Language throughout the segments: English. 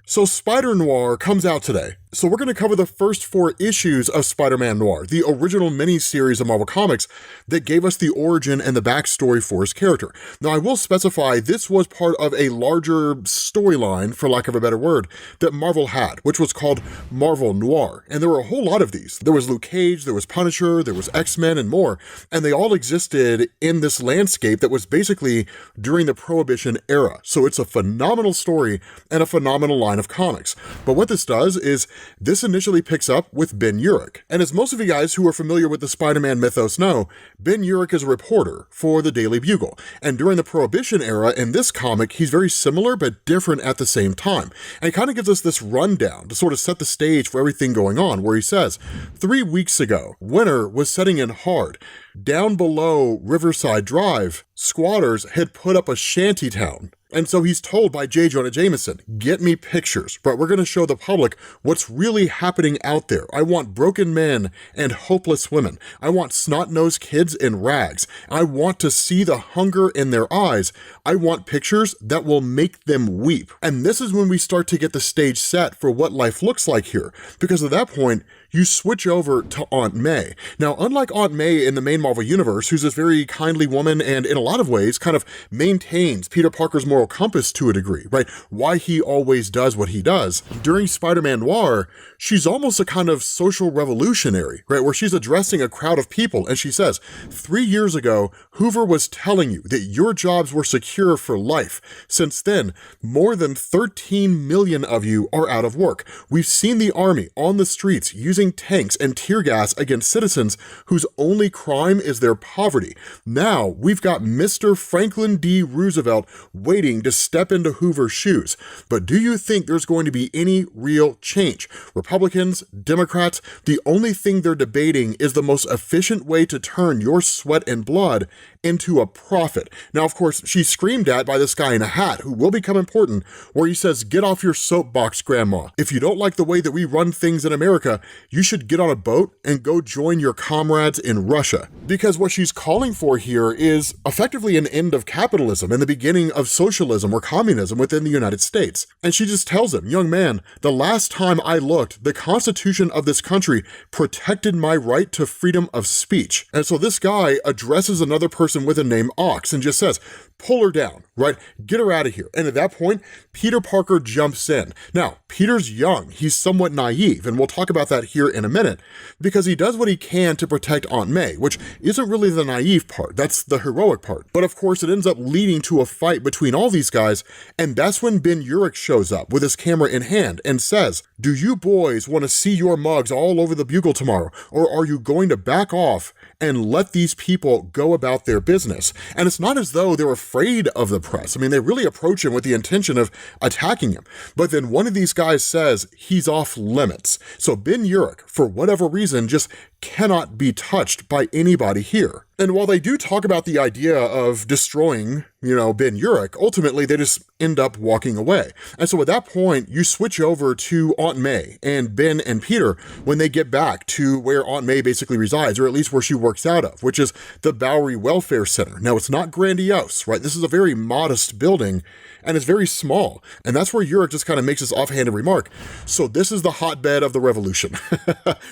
So Spider-Noir comes out today. So we're going to cover the first 4 issues of Spider-Man Noir, the original mini-series of Marvel Comics that gave us the origin and the backstory for his character. Now I will specify this was part of a larger storyline, for lack of a better word, that Marvel had, which was called Marvel Noir. And there were a whole lot of these. There was Luke Cage, there was Punisher, there was X-Men and more, and they all existed in this landscape that was basically during the Prohibition era. So it's a phenomenal story and a phenomenal line of comics. But what this does is this initially picks up with Ben Urich. And as most of you guys who are familiar with the Spider-Man mythos know, Ben Urich is a reporter for the Daily Bugle. And during the Prohibition era in this comic, he's very similar but different at the same time. And he kind of gives us this rundown to sort of set the stage for everything going on, where he says, 3 weeks ago, winter was setting in hard. Down below Riverside Drive, squatters had put up a shanty town. And so he's told by J. Jonah Jameson, get me pictures, but we're going to show the public what's really happening out there. I want broken men and hopeless women. I want snot-nosed kids in rags. I want to see the hunger in their eyes. I want pictures that will make them weep. And this is when we start to get the stage set for what life looks like here, because at that point, you switch over to Aunt May. Now, unlike Aunt May in the main Marvel universe, who's this very kindly woman and in a lot of ways kind of maintains Peter Parker's moral compass to a degree, right? Why he always does what he does. During Spider-Man Noir, she's almost a kind of social revolutionary, right? Where she's addressing a crowd of people and she says, 3 years ago, Hoover was telling you that your jobs were secure for life. Since then, more than 13 million of you are out of work. We've seen the army on the streets using tanks and tear gas against citizens whose only crime is their poverty. Now we've got Mr. Franklin D. Roosevelt waiting to step into Hoover's shoes. But do you think there's going to be any real change? Republicans, Democrats, the only thing they're debating is the most efficient way to turn your sweat and blood into a profit. Now, of course, she's screamed at by this guy in a hat who will become important, where he says, get off your soapbox, grandma. If you don't like the way that we run things in America, you should get on a boat and go join your comrades in Russia. Because what she's calling for here is effectively an end of capitalism and the beginning of socialism or communism within the United States. And she just tells him, young man, the last time I looked, the Constitution of this country protected my right to freedom of speech. And so this guy addresses another person with a name Ox and just says, pull her down, right? Get her out of here. And at that point, Peter Parker jumps in. Now, Peter's young, he's somewhat naive, and we'll talk about that here in a minute, because he does what he can to protect Aunt May, which isn't really the naive part, that's the heroic part. But of course, it ends up leading to a fight between all these guys, and that's when Ben Urich shows up with his camera in hand and says, do you boys want to see your mugs all over the Bugle tomorrow, or are you going to back off and let these people go about their business? And it's not as though they're afraid of the press. I mean, they really approach him with the intention of attacking him. But then one of these guys says he's off limits. So Ben Urich, for whatever reason, just cannot be touched by anybody here. And while they do talk about the idea of destroying, Ben Urich, ultimately they just end up walking away. And so at that point, you switch over to Aunt May and Ben and Peter when they get back to where Aunt May basically resides, or at least where she works out of, which is the Bowery Welfare Center. Now, it's not grandiose, right? This is a very modest building, and it's very small. And that's where Urich just kind of makes this offhanded remark. So this is the hotbed of the revolution,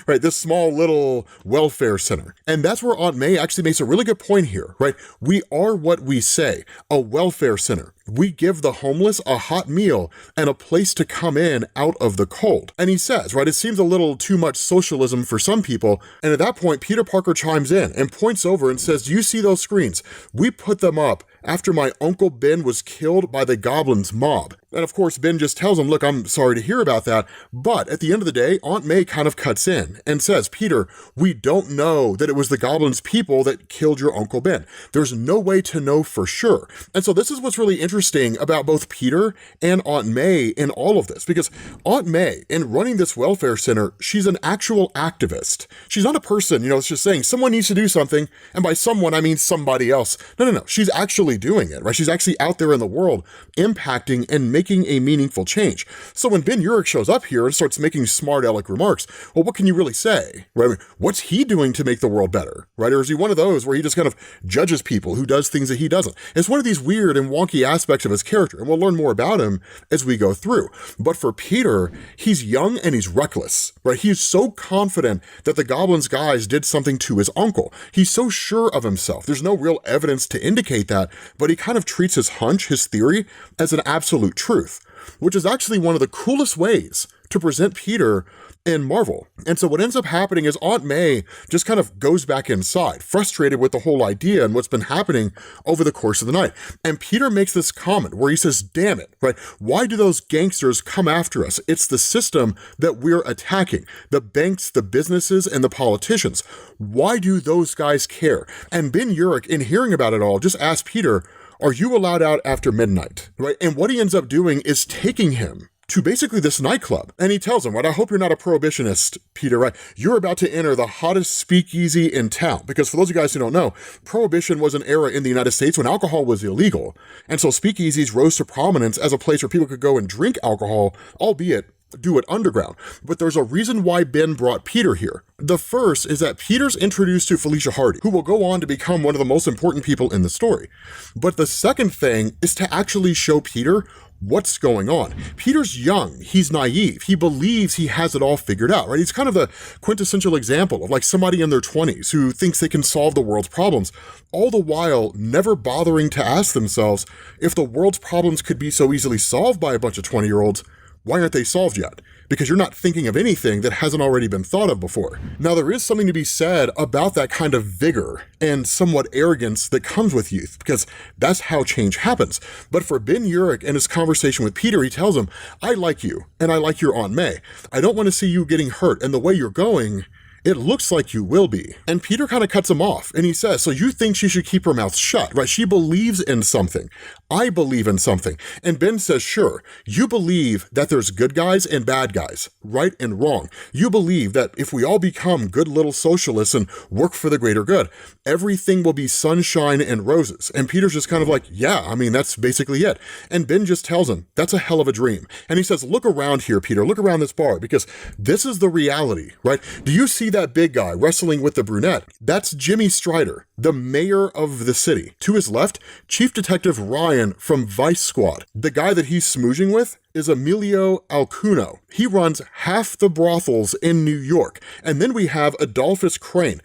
right? This small little welfare center. And that's where Aunt May actually makes a really good point here, right? We are what we say, a welfare center. We give the homeless a hot meal and a place to come in out of the cold. And he says, right, it seems a little too much socialism for some people. And at that point, Peter Parker chimes in and points over and says, do you see those screens? We put them up after my Uncle Ben was killed by the Goblin's mob. And of course, Ben just tells him, look, I'm sorry to hear about that. But at the end of the day, Aunt May kind of cuts in and says, Peter, we don't know that it was the Goblin's people that killed your Uncle Ben. There's no way to know for sure. And so this is what's really interesting about both Peter and Aunt May in all of this, because Aunt May, in running this welfare center, she's an actual activist. She's not a person, it's just saying someone needs to do something. And by someone, I mean somebody else. No. She's actually doing it, right? She's actually out there in the world impacting and making a meaningful change. So when Ben Urich shows up here and starts making smart aleck remarks, well, what can you really say, right? I mean, what's he doing to make the world better, right? Or is he one of those where he just kind of judges people who does things that he doesn't? It's one of these weird and wonky aspects of his character, and we'll learn more about him as we go through. But for Peter, he's young and he's reckless, right? He's so confident that the Goblin's guys did something to his uncle. He's so sure of himself. There's no real evidence to indicate that, but he kind of treats his hunch, his theory, as an absolute truth, which is actually one of the coolest ways to present Peter in Marvel. And so what ends up happening is Aunt May just kind of goes back inside, frustrated with the whole idea and what's been happening over the course of the night. And Peter makes this comment where he says, damn it, right? Why do those gangsters come after us? It's the system that we're attacking, the banks, the businesses, and the politicians. Why do those guys care? And Ben Urich, in hearing about it all, just asks Peter, are you allowed out after midnight, right? And what he ends up doing is taking him to basically this nightclub. And he tells him, right, I hope you're not a prohibitionist, Peter, right? You're about to enter the hottest speakeasy in town. Because for those of you guys who don't know, prohibition was an era in the United States when alcohol was illegal. And so speakeasies rose to prominence as a place where people could go and drink alcohol, albeit do it underground. But there's a reason why Ben brought Peter here. The first is that Peter's introduced to Felicia Hardy, who will go on to become one of the most important people in the story. But the second thing is to actually show Peter what's going on. Peter's young, he's naive, he believes he has it all figured out, right? He's kind of the quintessential example of like somebody in their 20s who thinks they can solve the world's problems, all the while never bothering to ask themselves, if the world's problems could be so easily solved by a bunch of 20-year-olds, why aren't they solved yet? Because you're not thinking of anything that hasn't already been thought of before. Now, there is something to be said about that kind of vigor and somewhat arrogance that comes with youth, because that's how change happens. But for Ben Urich and his conversation with Peter, he tells him, I like you, and I like your Aunt May. I don't want to see you getting hurt, and the way you're going, it looks like you will be. And Peter kind of cuts him off and he says, so you think she should keep her mouth shut, right? She believes in something. I believe in something. And Ben says, sure, you believe that there's good guys and bad guys, right and wrong. You believe that if we all become good little socialists and work for the greater good, everything will be sunshine and roses. And Peter's just kind of like, yeah, I mean, that's basically it. And Ben just tells him, that's a hell of a dream. And he says, look around here, Peter, look around this bar, because this is the reality, right? Do you see that big guy wrestling with the brunette? That's Jimmy Strider, the mayor of the city. To his left, Chief Detective Ryan from Vice Squad. The guy that he's smoozing with is Emilio Alcuno. He runs half the brothels in New York. And then we have Adolphus Crane,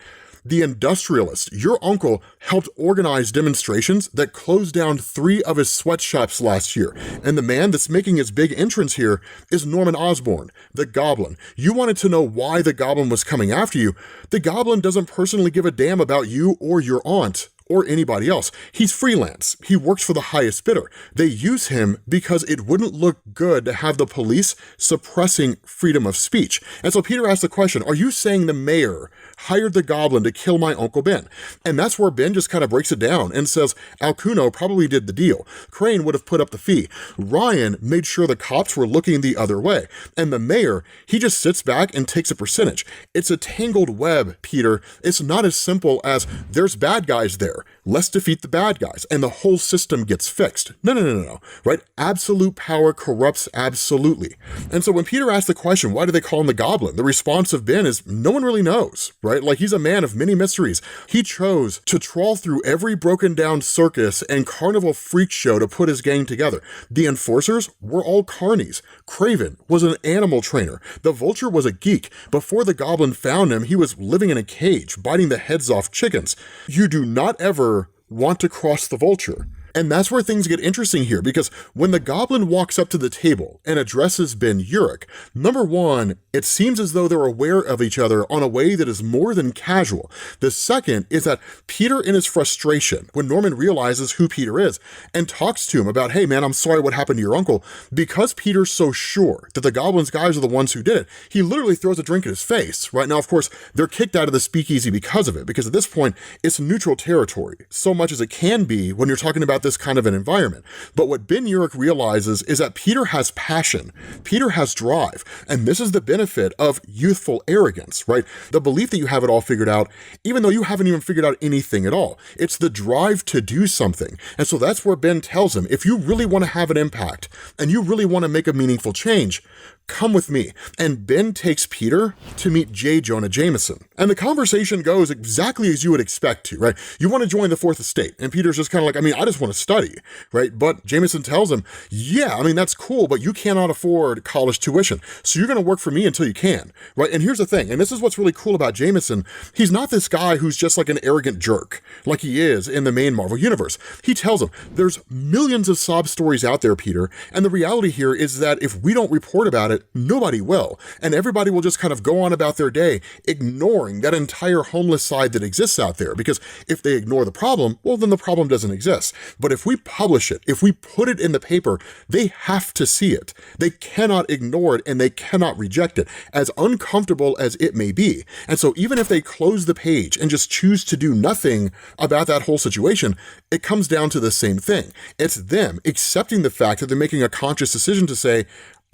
the industrialist. Your uncle helped organize demonstrations that closed down 3 of his sweatshops last year. And the man that's making his big entrance here is Norman Osborn, the Goblin. You wanted to know why the Goblin was coming after you. The Goblin doesn't personally give a damn about you or your aunt or anybody else. He's freelance. He works for the highest bidder. They use him because it wouldn't look good to have the police suppressing freedom of speech. And so Peter asked the question, are you saying the mayor hired the Goblin to kill my Uncle Ben? And that's where Ben just kind of breaks it down and says, Alcuno probably did the deal. Crane would have put up the fee. Ryan made sure the cops were looking the other way. And the mayor, he just sits back and takes a percentage. It's a tangled web, Peter. It's not as simple as there's bad guys there. Let's defeat the bad guys and the whole system gets fixed. No, right? Absolute power corrupts absolutely. And so when Peter asked the question, why do they call him the Goblin? The response of Ben is, no one really knows, right? Like, he's a man of many mysteries. He chose to trawl through every broken down circus and carnival freak show to put his gang together. The enforcers were all carnies. Craven was an animal trainer. The Vulture was a geek. Before the Goblin found him, he was living in a cage, biting the heads off chickens. You do not ever want to cross the Vulture. And that's where things get interesting here, because when the Goblin walks up to the table and addresses Ben Urich, number one, it seems as though they're aware of each other on a way that is more than casual. The second is that Peter, in his frustration, when Norman realizes who Peter is and talks to him about, hey man, I'm sorry what happened to your uncle, because Peter's so sure that the Goblin's guys are the ones who did it, he literally throws a drink at his face. Right now, of course, they're kicked out of the speakeasy because of it, because at this point, it's neutral territory, so much as it can be when you're talking about this kind of an environment. But what Ben Urich realizes is that Peter has passion, Peter has drive, and this is the benefit of youthful arrogance, right? The belief that you have it all figured out, even though you haven't even figured out anything at all. It's the drive to do something. And so that's where Ben tells him, if you really want to have an impact and you really want to make a meaningful change, come with me. And Ben takes Peter to meet J. Jonah Jameson. And the conversation goes exactly as you would expect to, right? You want to join the Fourth Estate. And Peter's just kind of like, I just want to study, right? But Jameson tells him, yeah, that's cool, but you cannot afford college tuition. So you're going to work for me until you can, right? And here's the thing, and this is what's really cool about Jameson. He's not this guy who's just like an arrogant jerk, like he is in the main Marvel universe. He tells him, there's millions of sob stories out there, Peter, and the reality here is that if we don't report about it, nobody will. And everybody will just kind of go on about their day, ignoring that entire homeless side that exists out there. Because if they ignore the problem, well, then the problem doesn't exist. But if we publish it, if we put it in the paper, they have to see it. They cannot ignore it and they cannot reject it, as uncomfortable as it may be. And so even if they close the page and just choose to do nothing about that whole situation, it comes down to the same thing. It's them accepting the fact that they're making a conscious decision to say,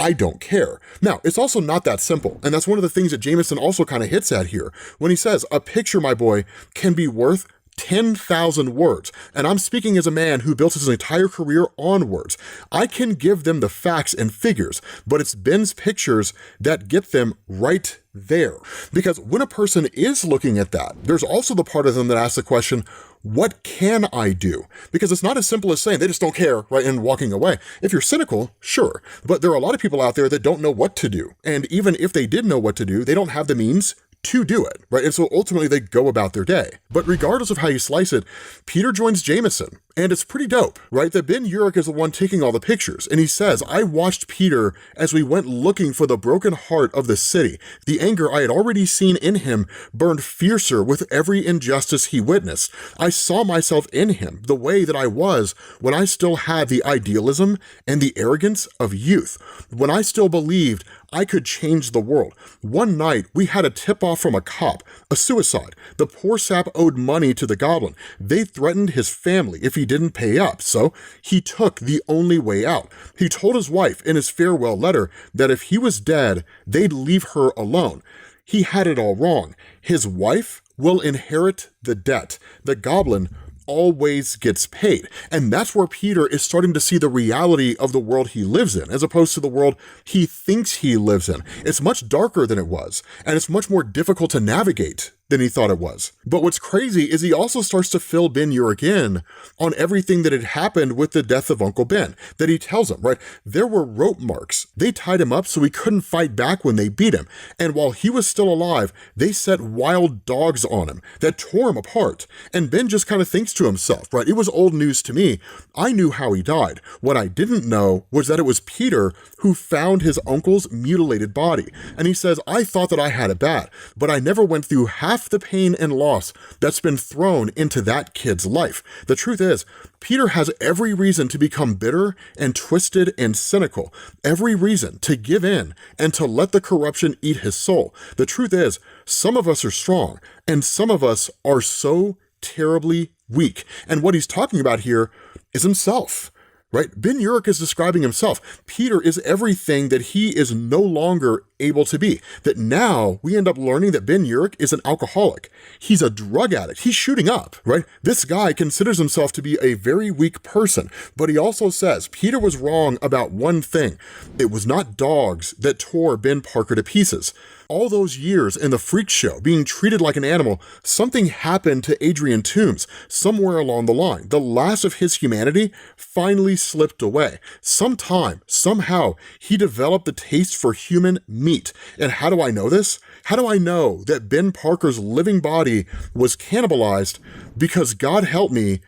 I don't care. Now, it's also not that simple. And that's one of the things that Jameson also kind of hits at here when he says, a picture, my boy, can be worth 10,000 words. And I'm speaking as a man who built his entire career on words. I can give them the facts and figures, but it's Ben's pictures that get them right there. Because when a person is looking at that, there's also the part of them that asks the question, what can I do? Because it's not as simple as saying they just don't care, right, and walking away. If you're cynical, sure, but there are a lot of people out there that don't know what to do. And even if they did know what to do, they don't have the means to do it, right? And so ultimately they go about their day. But regardless of how you slice it, Peter joins Jameson, and it's pretty dope, right? That Ben Urich is the one taking all the pictures, and he says, I watched Peter as we went looking for the broken heart of the city. The anger I had already seen in him burned fiercer with every injustice he witnessed. I saw myself in him, the way that I was when I still had the idealism and the arrogance of youth, when I still believed I could change the world. One night, we had a tip-off from a cop, a suicide. The poor sap owed money to the Goblin. They threatened his family if he didn't pay up, so he took the only way out. He told his wife in his farewell letter that if he was dead, they'd leave her alone. He had it all wrong. His wife will inherit the debt. The Goblin always gets paid. And that's where Peter is starting to see the reality of the world he lives in, as opposed to the world he thinks he lives in. It's much darker than it was, and it's much more difficult to navigate than he thought it was. But what's crazy is he also starts to fill Ben Urich in on everything that had happened with the death of Uncle Ben, that he tells him, right? There were rope marks. They tied him up so he couldn't fight back when they beat him. And while he was still alive, they set wild dogs on him that tore him apart. And Ben just kind of thinks to himself, right? It was old news to me. I knew how he died. What I didn't know was that it was Peter who found his uncle's mutilated body. And he says, I thought that I had it bad, but I never went through half the pain and loss that's been thrown into that kid's life. The truth is, Peter has every reason to become bitter and twisted and cynical, every reason to give in and to let the corruption eat his soul. The truth is, some of us are strong and some of us are so terribly weak. And what he's talking about here is himself. Right? Ben Urich is describing himself. Peter is everything that he is no longer able to be. That now we end up learning that Ben Urich is an alcoholic. He's a drug addict. He's shooting up, right? This guy considers himself to be a very weak person, but he also says Peter was wrong about one thing. It was not dogs that tore Ben Parker to pieces. All those years in the freak show, being treated like an animal, something happened to Adrian Toombs somewhere along the line. The last of his humanity finally slipped away. Sometime, somehow, he developed the taste for human meat. And how do I know this? How do I know that Ben Parker's living body was cannibalized? Because God help me,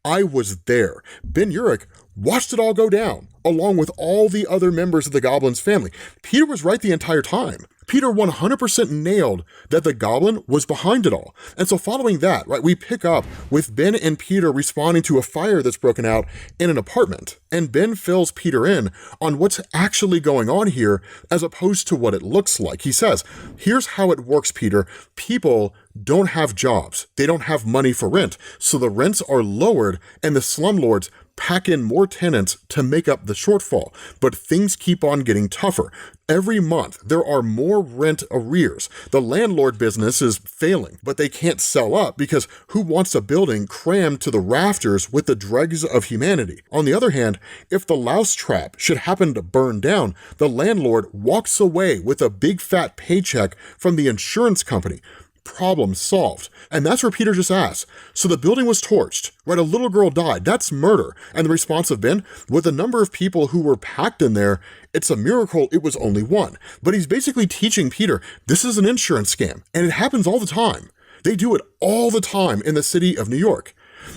I was there. Ben Urich watched it all go down, along with all the other members of the Goblin's family. Peter was right the entire time. Peter 100% nailed that the Goblin was behind it all. And so following that, right, we pick up with Ben and Peter responding to a fire that's broken out in an apartment. And Ben fills Peter in on what's actually going on here as opposed to what it looks like. He says, here's how it works, Peter. People don't have jobs. They don't have money for rent. So the rents are lowered and the slumlords pack in more tenants to make up the shortfall, but things keep on getting tougher. Every month, there are more rent arrears. The landlord business is failing, but they can't sell up because who wants a building crammed to the rafters with the dregs of humanity? On the other hand, if the louse trap should happen to burn down, the landlord walks away with a big fat paycheck from the insurance company. Problem solved. And that's where Peter just asks, so the building was torched, right? A little girl died. That's murder. And the response of Ben, with the number of people who were packed in there, it's a miracle it was only one. But he's basically teaching Peter, this is an insurance scam, and it happens all the time. They do it all the time in the city of New York.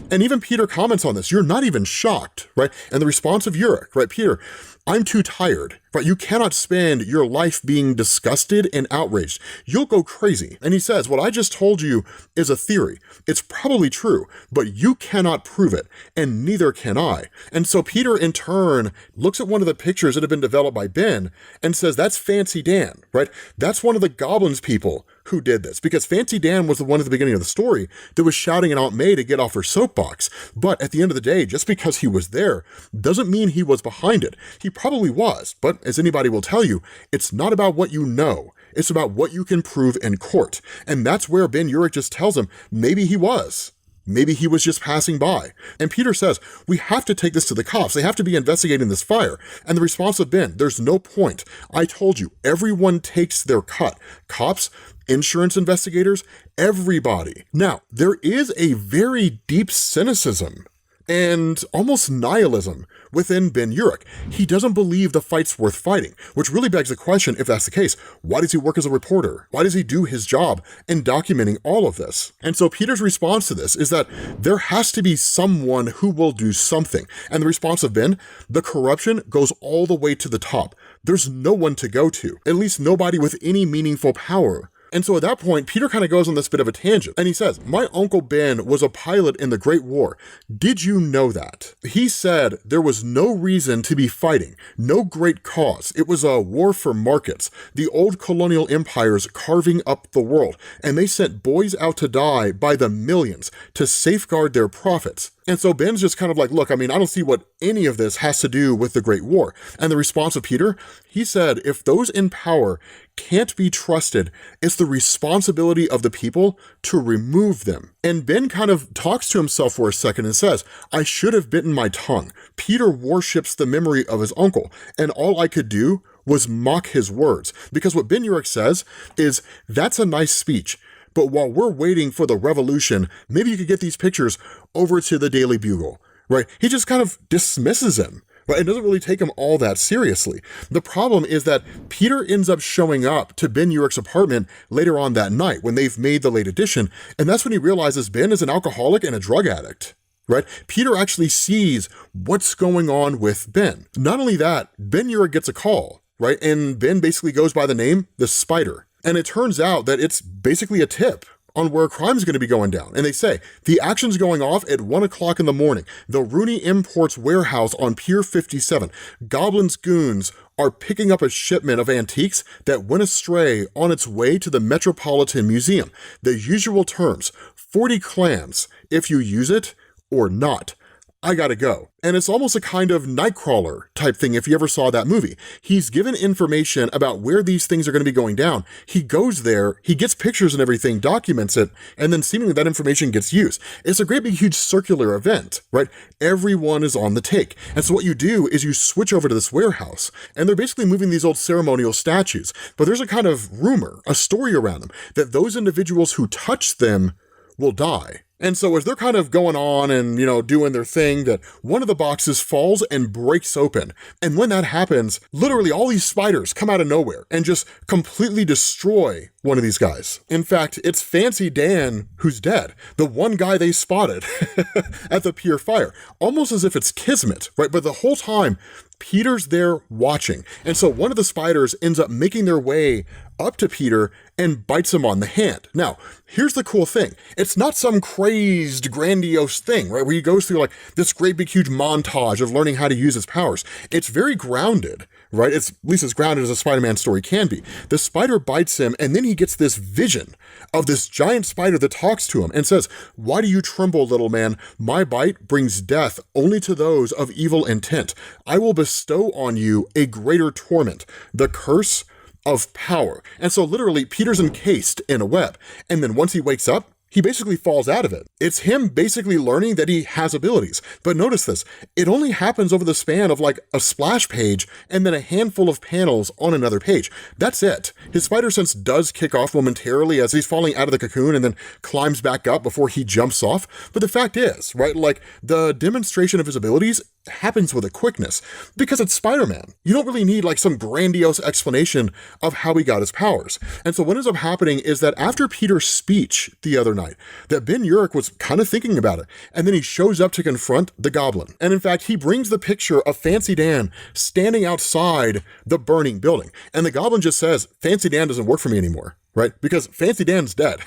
And even Peter comments on this, you're not even shocked, right? And the response of Urich, right? Peter, I'm too tired, right? You cannot spend your life being disgusted and outraged. You'll go crazy. And he says, what I just told you is a theory. It's probably true, but you cannot prove it, and neither can I. And so Peter, in turn, looks at one of the pictures that have been developed by Ben and says, that's Fancy Dan, right? That's one of the Goblin's people who did this, because Fancy Dan was the one at the beginning of the story that was shouting at Aunt May to get off her soapbox. But at the end of the day, just because he was there doesn't mean he was behind it. He probably was, but as anybody will tell you, it's not about what you know. It's about what you can prove in court. And that's where Ben Urich just tells him, maybe he was. Maybe he was just passing by. And Peter says, we have to take this to the cops. They have to be investigating this fire. And the response of Ben, there's no point. I told you, everyone takes their cut. Cops, insurance investigators, everybody. Now, there is a very deep cynicism and almost nihilism within Ben Urich. He doesn't believe the fight's worth fighting, which really begs the question, if that's the case, why does he work as a reporter? Why does he do his job in documenting all of this? And so Peter's response to this is that there has to be someone who will do something. And the response of Ben, the corruption goes all the way to the top. There's no one to go to, at least nobody with any meaningful power. And so at that point, Peter kind of goes on this bit of a tangent, and he says, my Uncle Ben was a pilot in the Great War. Did you know that? He said there was no reason to be fighting, no great cause. It was a war for markets, the old colonial empires carving up the world, and they sent boys out to die by the millions to safeguard their profits. And so Ben's just kind of like, look, I mean, I don't see what any of this has to do with the Great War. And the response of Peter, he said, if those in power can't be trusted, it's the responsibility of the people to remove them. And Ben kind of talks to himself for a second and says, I should have bitten my tongue. Peter worships the memory of his uncle, and all I could do was mock his words. Because what Ben Urich says is, that's a nice speech, but while we're waiting for the revolution, maybe you could get these pictures over to the Daily Bugle, right? He just kind of dismisses him, right? It doesn't really take him all that seriously. The problem is that Peter ends up showing up to Ben Urich's apartment later on that night when they've made the late edition, and that's when he realizes Ben is an alcoholic and a drug addict. Right? Peter actually sees what's going on with Ben. Not only that, Ben Urich gets a call, right? And Ben basically goes by the name, the Spider. And it turns out that it's basically a tip on where a crime is going to be going down. And they say, the action's going off at 1 o'clock in the morning. The Rooney Imports warehouse on Pier 57. Goblin's goons are picking up a shipment of antiques that went astray on its way to the Metropolitan Museum. The usual terms, 40 clams, if you use it or not. I gotta go. And it's almost a kind of Nightcrawler type thing if you ever saw that movie. He's given information about where these things are gonna be going down. He goes there, he gets pictures and everything, documents it, and then seemingly that information gets used. It's a great big huge circular event, right? Everyone is on the take. And so what you do is you switch over to this warehouse, and they're basically moving these old ceremonial statues. But there's a kind of rumor, a story around them, that those individuals who touch them will die. And so as they're kind of going on and, doing their thing, that one of the boxes falls and breaks open. And when that happens, literally all these spiders come out of nowhere and just completely destroy one of these guys. In fact, it's Fancy Dan who's dead, the one guy they spotted at the pier fire, almost as if it's kismet, right? But the whole time, Peter's there watching. And so one of the spiders ends up making their way up to Peter and bites him on the hand. Now, here's the cool thing. It's not some crazed, grandiose thing, right? Where he goes through like this great big huge montage of learning how to use his powers. It's very grounded, right? It's at least as grounded as a Spider-Man story can be. The spider bites him, and then he gets this vision of this giant spider that talks to him and says, "Why do you tremble, little man? My bite brings death only to those of evil intent. I will bestow on you a greater torment, the curse of power." And so literally Peter's encased in a web. And then once he wakes up, he basically falls out of it. It's him basically learning that he has abilities. But notice this, it only happens over the span of like a splash page and then a handful of panels on another page. That's it. His spider sense does kick off momentarily as he's falling out of the cocoon and then climbs back up before he jumps off. But the fact is, right, like the demonstration of his abilities happens with a quickness because it's Spider-Man. You don't really need like some grandiose explanation of how he got his powers. And so what ends up happening is that after Peter's speech the other night, that Ben Urich was kind of thinking about it, and then he shows up to confront the Goblin. And in fact, he brings the picture of Fancy Dan standing outside the burning building. And the Goblin just says, "Fancy Dan doesn't work for me anymore." Right? Because Fancy Dan's dead.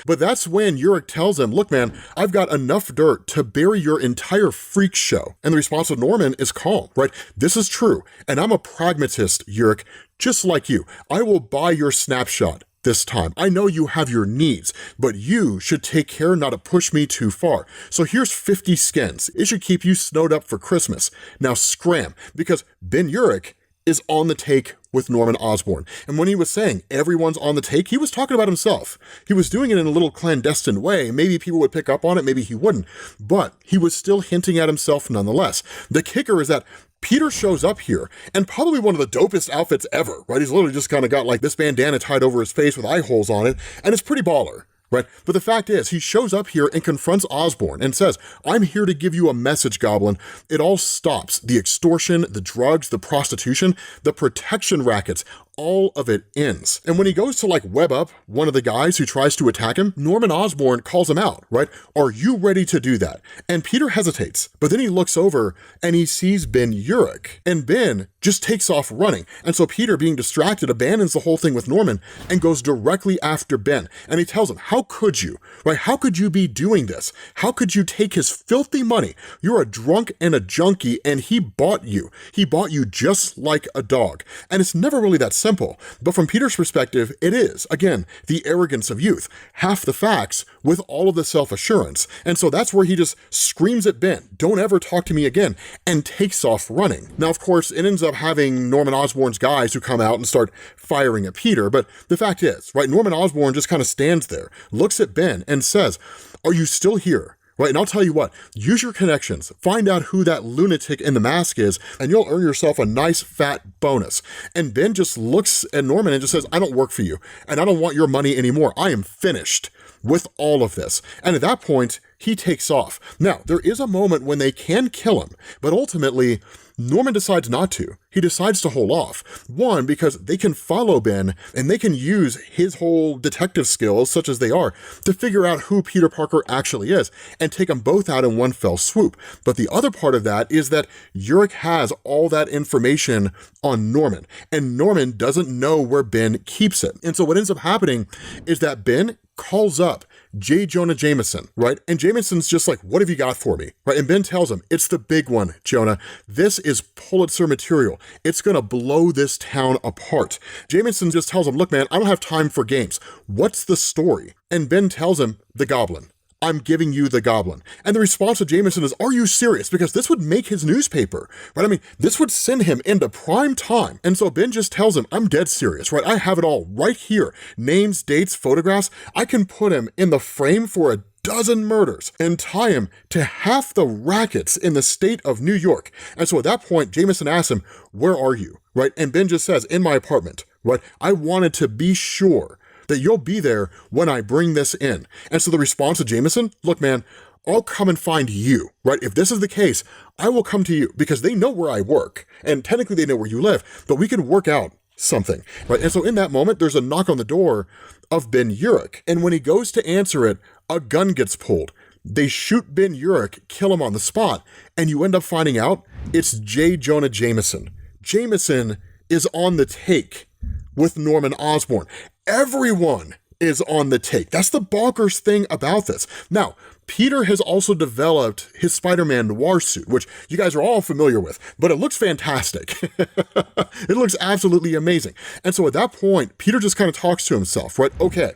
But that's when Urich tells him, "Look, man, I've got enough dirt to bury your entire freak show." And the response of Norman is calm, right? "This is true, and I'm a pragmatist, Urich, just like you. I will buy your snapshot this time. I know you have your needs, but you should take care not to push me too far. So here's 50 skins. It should keep you snowed up for Christmas. Now scram," because Ben Urich is on the take with Norman Osborn. And when he was saying everyone's on the take, he was talking about himself. He was doing it in a little clandestine way. Maybe people would pick up on it, maybe he wouldn't, but he was still hinting at himself nonetheless. The kicker is that Peter shows up here, and probably one of the dopest outfits ever, right? He's literally just kind of got like this bandana tied over his face with eye holes on it, and it's pretty baller. Right? But the fact is, he shows up here and confronts Osborn and says, "I'm here to give you a message, Goblin. It all stops. The extortion, the drugs, the prostitution, the protection rackets, all of it ends." And when he goes to like web up one of the guys who tries to attack him, Norman Osborn calls him out, right? "Are you ready to do that?" And Peter hesitates, but then he looks over and he sees Ben Urich, and Ben just takes off running. And so Peter, being distracted, abandons the whole thing with Norman and goes directly after Ben. And he tells him, "How could you, right? How could you be doing this? How could you take his filthy money? You're a drunk and a junkie, and he bought you. He bought you just like a dog." And it's never really that simple. But from Peter's perspective, it is, again, the arrogance of youth. Half the facts with all of the self-assurance. And so that's where he just screams at Ben, "Don't ever talk to me again," and takes off running. Now, of course, it ends up having Norman Osborn's guys who come out and start firing at Peter. But the fact is, right, Norman Osborn just kind of stands there, looks at Ben and says, "Are you still here?" Right, and I'll tell you what, use your connections, find out who that lunatic in the mask is, and you'll earn yourself a nice fat bonus. And Ben just looks at Norman and just says, "I don't work for you, and I don't want your money anymore. I am finished with all of this." And at that point, he takes off. Now, there is a moment when they can kill him, but ultimately, Norman decides not to. He decides to hold off. One, because they can follow Ben and they can use his whole detective skills, such as they are, to figure out who Peter Parker actually is and take them both out in one fell swoop. But the other part of that is that Urich has all that information on Norman, and Norman doesn't know where Ben keeps it. And so what ends up happening is that Ben calls up J. Jonah Jameson, right? And Jameson's just like, "What have you got for me?" Right? And Ben tells him, "It's the big one, Jonah. This is Pulitzer material. It's gonna blow this town apart." Jameson just tells him, "Look, man, I don't have time for games. What's the story?" And Ben tells him, "The Goblin. I'm giving you the Goblin." And the response of Jameson is, "Are you serious?" Because this would make his newspaper, right? I mean, this would send him into prime time. And so Ben just tells him, "I'm dead serious, right? I have it all right here. Names, dates, photographs. I can put him in the frame for a dozen murders and tie him to half the rackets in the state of New York." And so at that point, Jameson asks him, "Where are you?" Right? And Ben just says, "In my apartment," right? "I wanted to be sure that you'll be there when I bring this in." And so the response of Jameson, "Look, man, I'll come and find you, right? If this is the case, I will come to you because they know where I work and technically they know where you live, but we can work out something," right? And so in that moment, there's a knock on the door of Ben Urich. And when he goes to answer it, a gun gets pulled. They shoot Ben Urich, kill him on the spot, and you end up finding out it's J. Jonah Jameson. Jameson is on the take with Norman Osborn. Everyone is on the take. That's the bonkers thing about this. Now, Peter has also developed his Spider-Man Noir suit, which you guys are all familiar with, but it looks fantastic. It looks absolutely amazing. And so at that point, Peter just kind of talks to himself, right? Okay,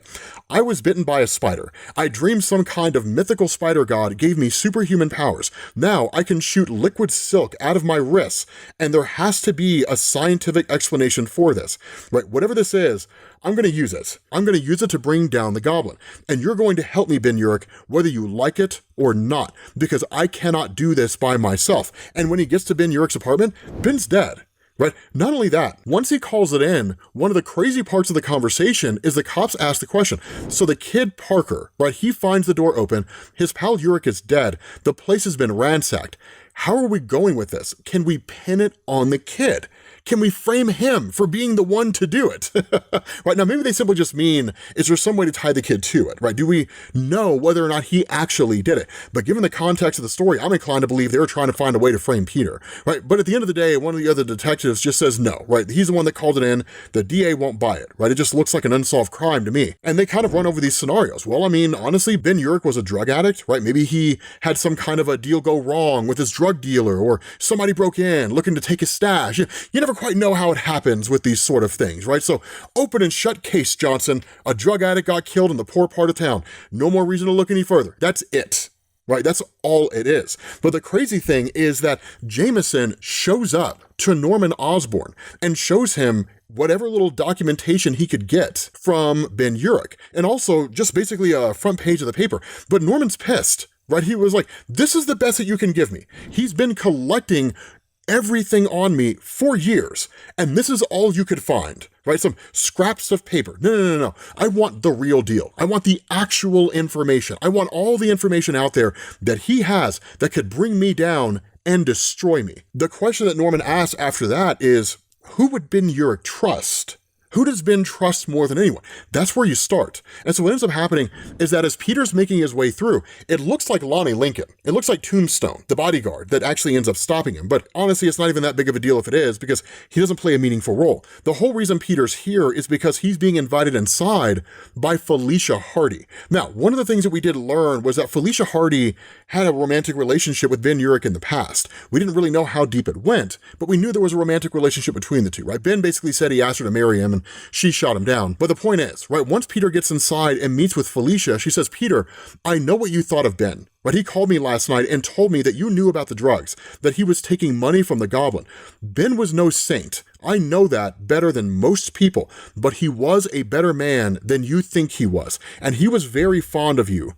I was bitten by a spider. I dreamed some kind of mythical spider god gave me superhuman powers. Now I can shoot liquid silk out of my wrists, and there has to be a scientific explanation for this, right? Whatever this is, I'm going to use it. I'm going to use it to bring down the Goblin. And you're going to help me, Ben Urich, whether you like it or not, because I cannot do this by myself. And when he gets to Ben Urich's apartment, Ben's dead. Right? Not only that, once he calls it in, one of the crazy parts of the conversation is the cops ask the question. So the kid Parker, right, he finds the door open, his pal Urich is dead, the place has been ransacked. How are we going with this? Can we pin it on the kid? Can we frame him for being the one to do it? Right, now maybe they simply just mean, is there some way to tie the kid to it, right? Do we know whether or not he actually did it? But given the context of the story, I'm inclined to believe they were trying to find a way to frame Peter, right? But at the end of the day, one of the other detectives just says no, right? He's the one that called it in, the DA won't buy it, right? It just looks like an unsolved crime to me. And they kind of run over these scenarios. Well, I mean, honestly, Ben Urich was a drug addict, right? Maybe he had some kind of a deal go wrong with his drug dealer, or somebody broke in looking to take his stash. You never quite know how it happens with these sort of things, right? So open and shut case, Johnson. A drug addict got killed in the poor part of town. No more reason to look any further. That's it, right? That's all it is. But the crazy thing is that Jameson shows up to Norman Osborn and shows him whatever little documentation he could get from Ben Urich, and also just basically a front page of the paper. But Norman's pissed, right? He was like, this is the best that you can give me. He's been collecting everything on me for years, and this is all you could find, right? Some scraps of paper. No. I want the real deal. I want the actual information. I want all the information out there that he has that could bring me down and destroy me. The question that Norman asks after that is, who would Ben Urich trust? Who does Ben trust more than anyone? That's where you start. And so what ends up happening is that as Peter's making his way through, it looks like Lonnie Lincoln. It looks like Tombstone, the bodyguard that actually ends up stopping him. But honestly, it's not even that big of a deal if it is, because he doesn't play a meaningful role. The whole reason Peter's here is because he's being invited inside by Felicia Hardy. Now, one of the things that we did learn was that Felicia Hardy had a romantic relationship with Ben Urich in the past. We didn't really know how deep it went, but we knew there was a romantic relationship between the two, right? Ben basically said he asked her to marry him, and she shot him down. But the point is, right, once Peter gets inside and meets with Felicia, she says, Peter, I know what you thought of Ben. But he called me last night and told me that you knew about the drugs, that he was taking money from the Goblin. Ben was no saint. I know that better than most people, but he was a better man than you think he was. And he was very fond of you,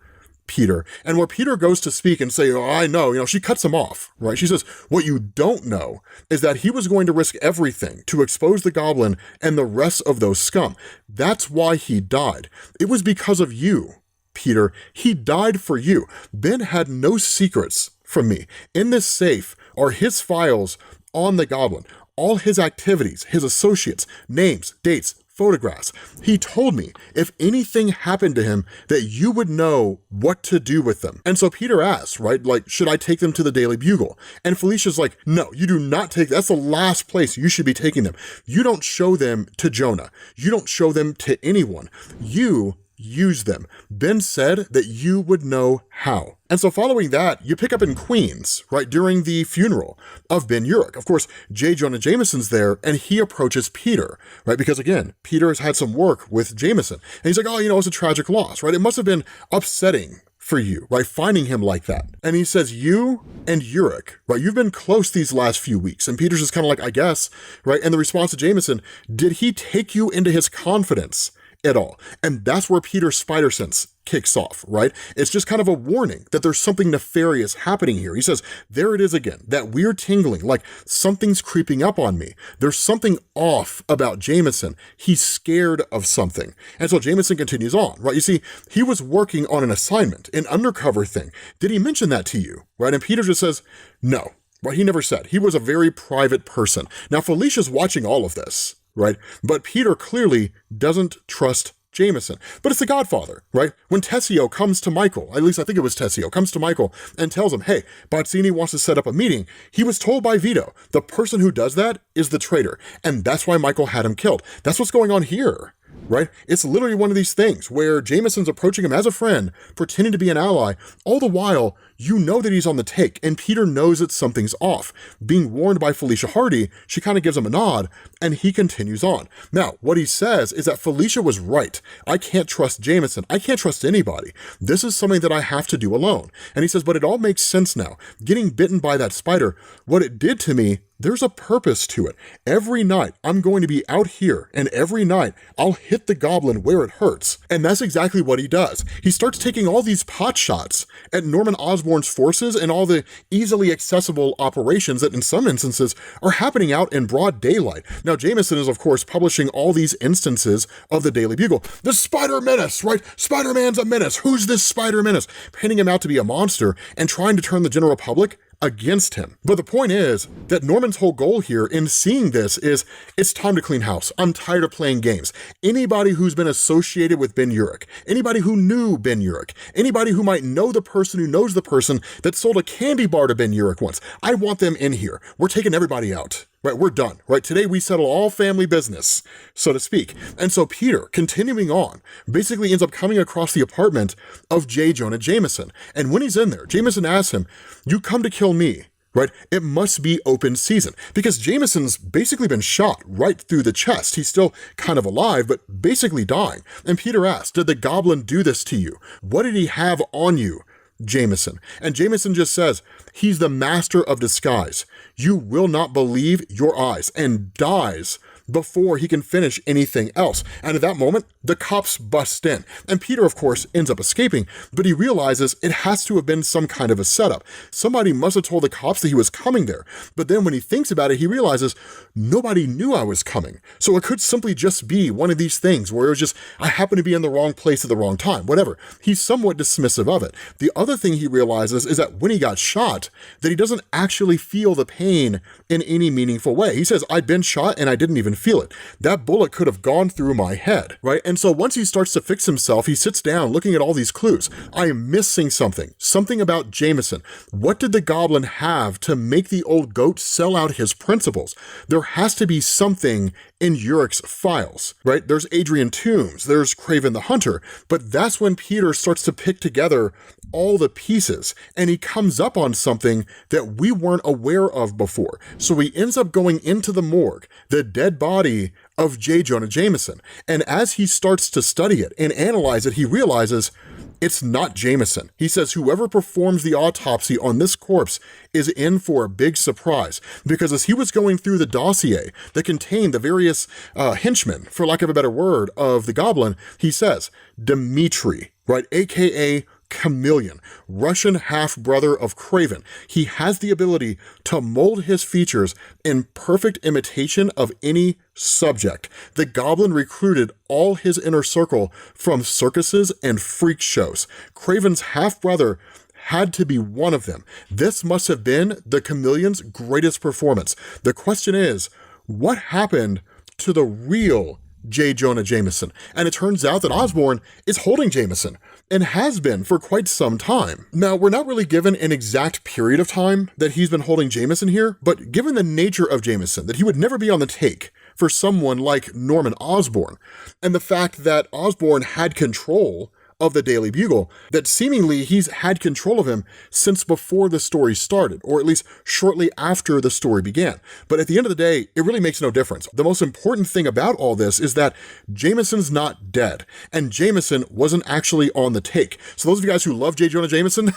Peter. And where Peter goes to speak and say, oh, I know, she cuts him off, right? She says, what you don't know is that he was going to risk everything to expose the Goblin and the rest of those scum. That's why he died. It was because of you, Peter. He died for you. Ben had no secrets from me. In this safe are his files on the Goblin, all his activities, his associates, names, dates, photographs. He told me if anything happened to him that you would know what to do with them. And so Peter asks, right, like, should I take them to the Daily Bugle? And Felicia's like, no, you do not take, that's the last place you should be taking them. You don't show them to Jonah. You don't show them to anyone. You use them. Ben said that you would know how. And so following that, you pick up in Queens, right, during the funeral of Ben Urich. Of course, J. Jonah Jameson's there, and he approaches Peter, right, because again, Peter has had some work with Jameson. And he's like, oh, it's a tragic loss, right? It must have been upsetting for you, right, finding him like that. And he says, you and Urich, right, you've been close these last few weeks. And Peter's just kind of like, I guess, right? And the response to Jameson, did he take you into his confidence at all? And that's where Peter's spider sense kicks off, right? It's just kind of a warning that there's something nefarious happening here. He says, there it is again, that weird tingling, like something's creeping up on me. There's something off about Jameson. He's scared of something. And so Jameson continues on, right? You see, he was working on an assignment, an undercover thing. Did he mention that to you, right? And Peter just says, no, right? He never said. He was a very private person. Now, Felicia's watching all of this, right? But Peter clearly doesn't trust Jameson. But it's the Godfather, right? When Tessio comes to Michael, at least I think it was Tessio, comes to Michael and tells him, hey, Bazzini wants to set up a meeting. He was told by Vito, the person who does that is the traitor. And that's why Michael had him killed. That's what's going on here, right? It's literally one of these things where Jameson's approaching him as a friend, pretending to be an ally, all the while you know that he's on the take, and Peter knows that something's off. Being warned by Felicia Hardy, she kind of gives him a nod, and he continues on. Now, what he says is that Felicia was right. I can't trust Jameson. I can't trust anybody. This is something that I have to do alone. And he says, but it all makes sense now. Getting bitten by that spider, what it did to me, there's a purpose to it. Every night I'm going to be out here, and every night I'll hit the goblin where it hurts. And that's exactly what he does. He starts taking all these pot shots at Norman Osborn's forces and all the easily accessible operations that in some instances are happening out in broad daylight. Now, Jameson is of course publishing all these instances of the Daily Bugle. The Spider Menace, right? Spider-Man's a menace. Who's this Spider Menace? Painting him out to be a monster and trying to turn the general public against him. But the point is that Norman's whole goal here in seeing this is, it's time to clean house. I'm tired of playing games. Anybody who's been associated with Ben Urich, anybody who knew Ben Urich, anybody who might know the person who knows the person that sold a candy bar to Ben Urich once, I want them in here. We're taking everybody out. Right, we're done, right? Today we settle all family business, so to speak. And so Peter, continuing on, basically ends up coming across the apartment of J. Jonah Jameson. And when he's in there, Jameson asks him, you come to kill me, right? It must be open season, because Jameson's basically been shot right through the chest. He's still kind of alive, but basically dying. And Peter asks, did the goblin do this to you? What did he have on you, Jameson? And Jameson just says, he's the master of disguise. You will not believe your eyes, and dies before he can finish anything else. And at that moment, the cops bust in. And Peter, of course, ends up escaping, but he realizes it has to have been some kind of a setup. Somebody must have told the cops that he was coming there. But then when he thinks about it, he realizes nobody knew I was coming. So it could simply just be one of these things where it was just, I happen to be in the wrong place at the wrong time, whatever. He's somewhat dismissive of it. The other thing he realizes is that when he got shot, that he doesn't actually feel the pain in any meaningful way. He says, I'd been shot and I didn't even feel it. That bullet could have gone through my head, right? And so once he starts to fix himself, he sits down looking at all these clues. I am missing something about Jameson. What did the goblin have to make the old goat sell out his principles? There has to be something in Urich's files, right? There's Adrian Toombs, there's Craven the Hunter, but that's when Peter starts to pick together all the pieces, and he comes up on something that we weren't aware of before. So he ends up going into the morgue, the dead body of J. Jonah Jameson. And as he starts to study it and analyze it, he realizes it's not Jameson. He says whoever performs the autopsy on this corpse is in for a big surprise, because as he was going through the dossier that contained the various henchmen, for lack of a better word, of the Goblin, he says, Dmitri, right, AKA Chameleon, Russian half-brother of Craven. He has the ability to mold his features in perfect imitation of any subject. The Goblin recruited all his inner circle from circuses and freak shows. Craven's half-brother had to be one of them. This must have been the Chameleon's greatest performance. The question is, what happened to the real J. Jonah Jameson? And it turns out that Osborn is holding Jameson, and has been for quite some time. Now, we're not really given an exact period of time that he's been holding Jameson here, but given the nature of Jameson, that he would never be on the take for someone like Norman Osborn, and the fact that Osborn had control of the Daily Bugle, that seemingly he's had control of him since before the story started, or at least shortly after the story began. But at the end of the day, it really makes no difference. The most important thing about all this is that Jameson's not dead, and Jameson wasn't actually on the take. So those of you guys who love J. Jonah Jameson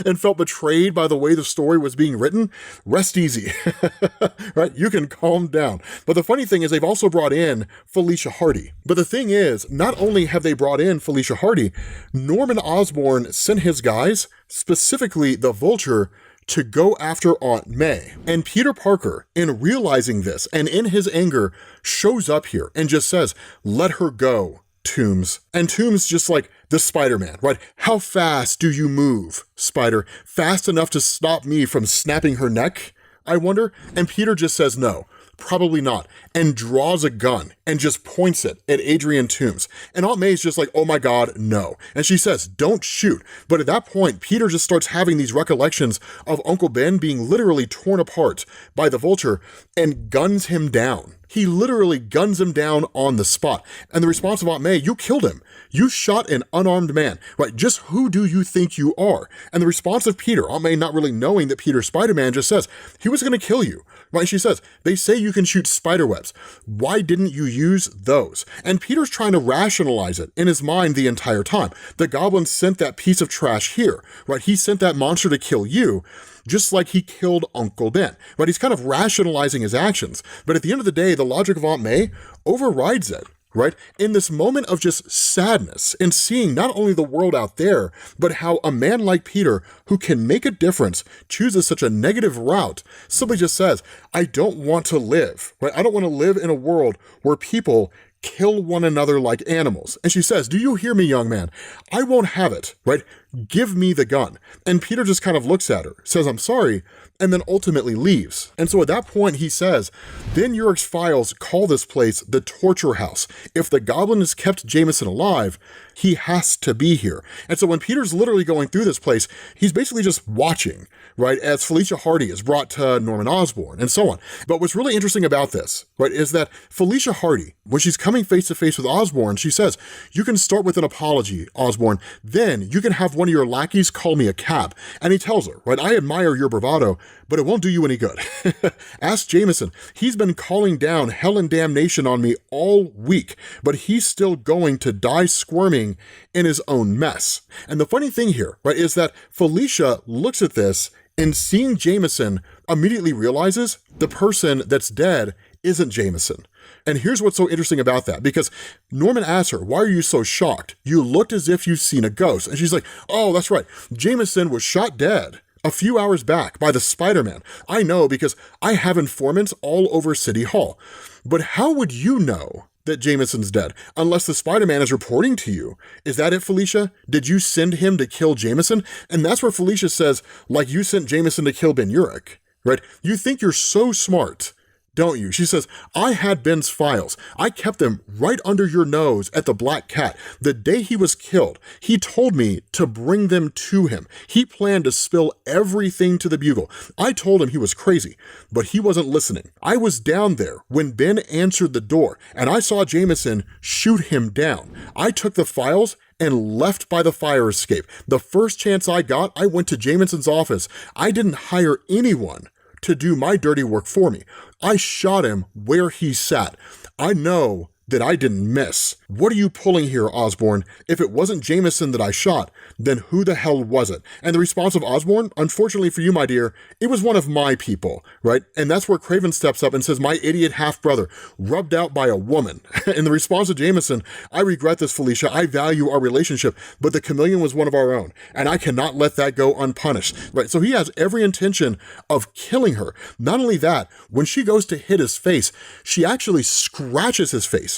and felt betrayed by the way the story was being written, rest easy, right? You can calm down. But the funny thing is they've also brought in Felicia Hardy. But the thing is, not only have they brought in Felicia Hardy, Norman Osborn sent his guys, specifically the Vulture, to go after Aunt May. And Peter Parker, in realizing this and in his anger, shows up here and just says, let her go, Toombs. And Toombs just like, the Spider-Man, right? How fast do you move, Spider? Fast enough to stop me from snapping her neck, I wonder? And Peter just says no. Probably not, and draws a gun and just points it at Adrian Toombs. And Aunt May's just like, oh my God, no. And she says, don't shoot. But at that point, Peter just starts having these recollections of Uncle Ben being literally torn apart by the Vulture and guns him down. He literally guns him down on the spot. And the response of Aunt May, you killed him. You shot an unarmed man, right? Just who do you think you are? And the response of Peter, Aunt May not really knowing that Peter's Spider-Man, just says, he was gonna kill you, right? She says, they say you can shoot spider webs. Why didn't you use those? And Peter's trying to rationalize it in his mind the entire time. The Goblin sent that piece of trash here, right? He sent that monster to kill you, just like he killed Uncle Ben, right? He's kind of rationalizing his actions. But at the end of the day, the logic of Aunt May overrides it, right? In this moment of just sadness and seeing not only the world out there, but how a man like Peter, who can make a difference, chooses such a negative route, simply just says, I don't want to live, right? I don't want to live in a world where people kill one another like animals. And she says, do you hear me, young man? I won't have it, right? Give me the gun. And Peter just kind of looks at her, says, I'm sorry, and then ultimately leaves. And so at that point he says, Ben Urich's files call this place the torture house. If the Goblin has kept Jameson alive, he has to be here. And so when Peter's literally going through this place, he's basically just watching, right, as Felicia Hardy is brought to Norman Osborn and so on. But what's really interesting about this, right, is that Felicia Hardy, when she's coming face to face with Osborn, she says, you can start with an apology, Osborn, then you can have one of your lackeys call me a cab. And he tells her, right, I admire your bravado, but it won't do you any good. Ask Jameson. He's been calling down hell and damnation on me all week, but he's still going to die squirming in his own mess. And the funny thing here, right, is that Felicia looks at this and seeing Jameson immediately realizes the person that's dead isn't Jameson. And here's what's so interesting about that, because Norman asks her, why are you so shocked? You looked as if you've seen a ghost. And she's like, oh, that's right. Jameson was shot dead a few hours back by the Spider-Man. I know because I have informants all over City Hall. But how would you know that Jameson's dead unless the Spider-Man is reporting to you? Is that it, Felicia? Did you send him to kill Jameson? And that's where Felicia says, like you sent Jameson to kill Ben Urich, right? You think you're so smart, don't you? She says, I had Ben's files. I kept them right under your nose at the Black Cat. The day he was killed, he told me to bring them to him. He planned to spill everything to the Bugle. I told him he was crazy, but he wasn't listening. I was down there when Ben answered the door, and I saw Jameson shoot him down. I took the files and left by the fire escape. The first chance I got, I went to Jameson's office. I didn't hire anyone to do my dirty work for me. I shot him where he sat. I know that I didn't miss. What are you pulling here, Osborn? If it wasn't Jameson that I shot, then who the hell was it? And the response of Osborn, unfortunately for you, my dear, it was one of my people, right? And that's where Craven steps up and says, my idiot half-brother, rubbed out by a woman. And the response of Jameson, I regret this, Felicia. I value our relationship, but the chameleon was one of our own, and I cannot let that go unpunished, right? So he has every intention of killing her. Not only that, when she goes to hit his face, she actually scratches his face,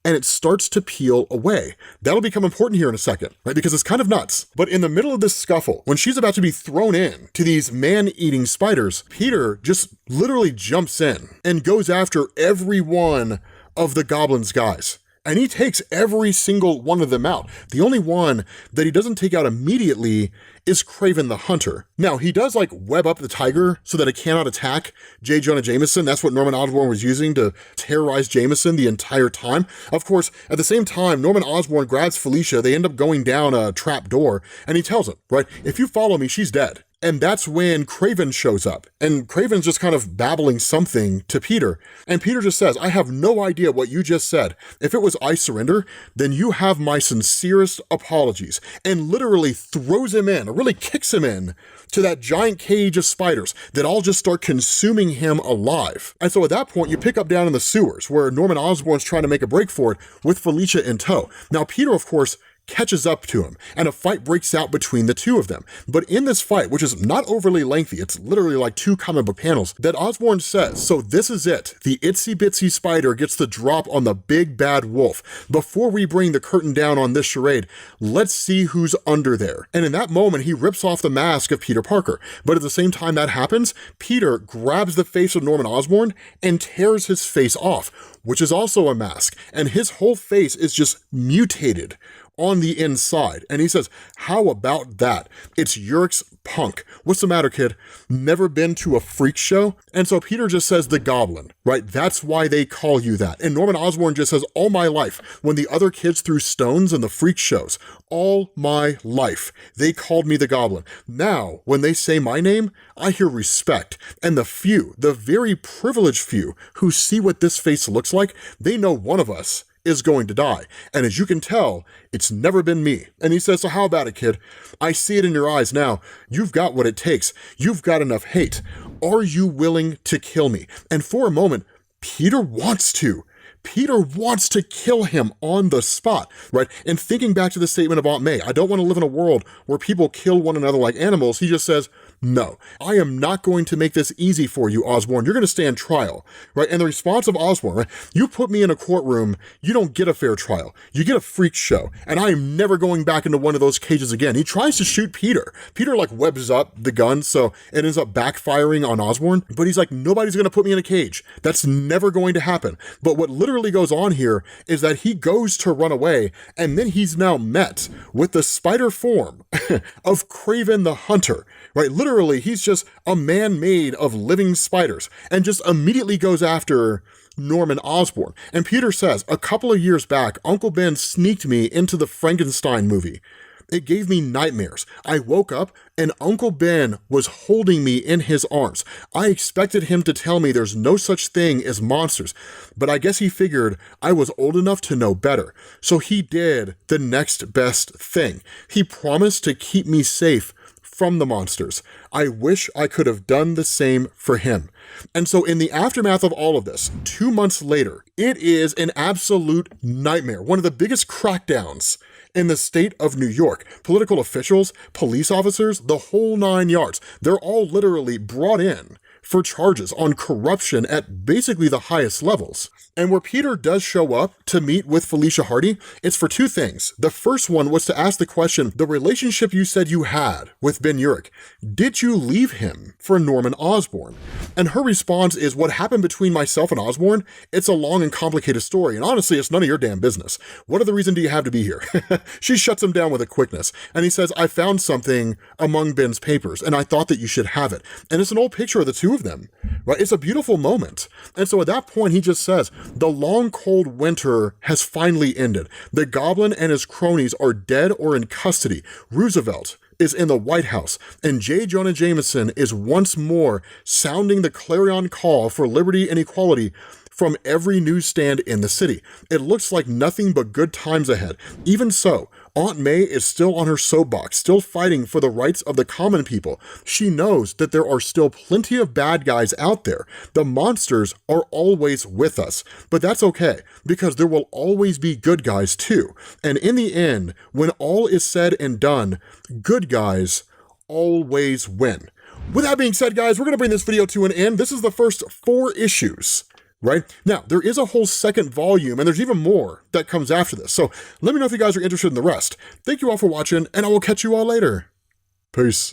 and it starts to peel away. That'll become important here in a second, right? Because it's kind of nuts. But in the middle of this scuffle, when she's about to be thrown in to these man-eating spiders, Peter just literally jumps in and goes after every one of the Goblin's guys. And he takes every single one of them out. The only one that he doesn't take out immediately is Craven the Hunter. Now, he does like web up the tiger so that it cannot attack J. Jonah Jameson. That's what Norman Osborn was using to terrorize Jameson the entire time. Of course, at the same time, Norman Osborn grabs Felicia. They end up going down a trap door, and he tells him, right, if you follow me, she's dead. And that's when Craven shows up, and Craven's just kind of babbling something to Peter. And Peter just says, I have no idea what you just said. If it was I surrender, then you have my sincerest apologies. And literally throws him in, or really kicks him in, to that giant cage of spiders that all just start consuming him alive. And so at that point, you pick up down in the sewers where Norman Osborn's trying to make a break for it with Felicia in tow. Now, Peter, of course, catches up to him, and a fight breaks out between the two of them. But in this fight, which is not overly lengthy, it's literally like 2 comic book panels, that Osborn says, so this is it. The itsy bitsy spider gets the drop on the big bad wolf. Before we bring the curtain down on this charade, let's see who's under there. And in that moment, he rips off the mask of Peter Parker. But at the same time that happens, Peter grabs the face of Norman Osborn and tears his face off, which is also a mask. And his whole face is just mutated on the inside. And he says, how about that? It's Yurik's punk. What's the matter, kid? Never been to a freak show? And so Peter just says the Goblin, right? That's why they call you that. And Norman Osborn just says, all my life, when the other kids threw stones in the freak shows, all my life, they called me the Goblin. Now, when they say my name, I hear respect. And the few, the very privileged few who see what this face looks like, they know one of us is going to die. And as you can tell, it's never been me. And he says, so how about it, kid? I see it in your eyes now. You've got what it takes. You've got enough hate. Are you willing to kill me? And for a moment, Peter wants to. Peter wants to kill him on the spot, right? And thinking back to the statement of Aunt May, I don't want to live in a world where people kill one another like animals, he just says, no, I am not going to make this easy for you, Osborn. You're going to stand trial, right? And the response of Osborn, right? You put me in a courtroom, you don't get a fair trial. You get a freak show, and I am never going back into one of those cages again. He tries to shoot Peter. Peter like webs up the gun, so it ends up backfiring on Osborn, but he's like, nobody's going to put me in a cage. That's never going to happen. But what literally goes on here is that he goes to run away, and then he's now met with the spider form of Kraven the Hunter, right? Literally, he's just a man made of living spiders and just immediately goes after Norman Osborn. And Peter says, a couple of years back, Uncle Ben sneaked me into the Frankenstein movie. It gave me nightmares. I woke up and Uncle Ben was holding me in his arms. I expected him to tell me there's no such thing as monsters, but I guess he figured I was old enough to know better. So he did the next best thing. He promised to keep me safe from the monsters. I wish I could have done the same for him. And so in the aftermath of all of this, 2 months later, it is an absolute nightmare. One of the biggest crackdowns in the state of New York. Political officials, police officers, the whole 9 yards. They're all literally brought in for charges on corruption at basically the highest levels. And where Peter does show up to meet with Felicia Hardy, it's for 2 things. The first one was to ask the question, the relationship you said you had with Ben Urich, did you leave him for Norman Osborn? And her response is, what happened between myself and Osborn, it's a long and complicated story, and honestly, it's none of your damn business. What other reason do you have to be here? She shuts him down with a quickness, and he says, I found something among Ben's papers, and I thought that you should have it. And it's an old picture of the 2 of them, right? It's a beautiful moment. And so at that point, he just says, the long, cold winter has finally ended. The Goblin and his cronies are dead or in custody. Roosevelt is in the White House, and J. Jonah Jameson is once more sounding the clarion call for liberty and equality from every newsstand in the city. It looks like nothing but good times ahead. Even so, Aunt May is still on her soapbox, still fighting for the rights of the common people. She knows that there are still plenty of bad guys out there. The monsters are always with us, but that's okay, because there will always be good guys too. And in the end, when all is said and done, good guys always win. With that being said, guys, we're gonna bring this video to an end. This is the first 4 issues. Right? Now, there is a whole second volume, and there's even more that comes after this. So let me know if you guys are interested in the rest. Thank you all for watching, and I will catch you all later. Peace.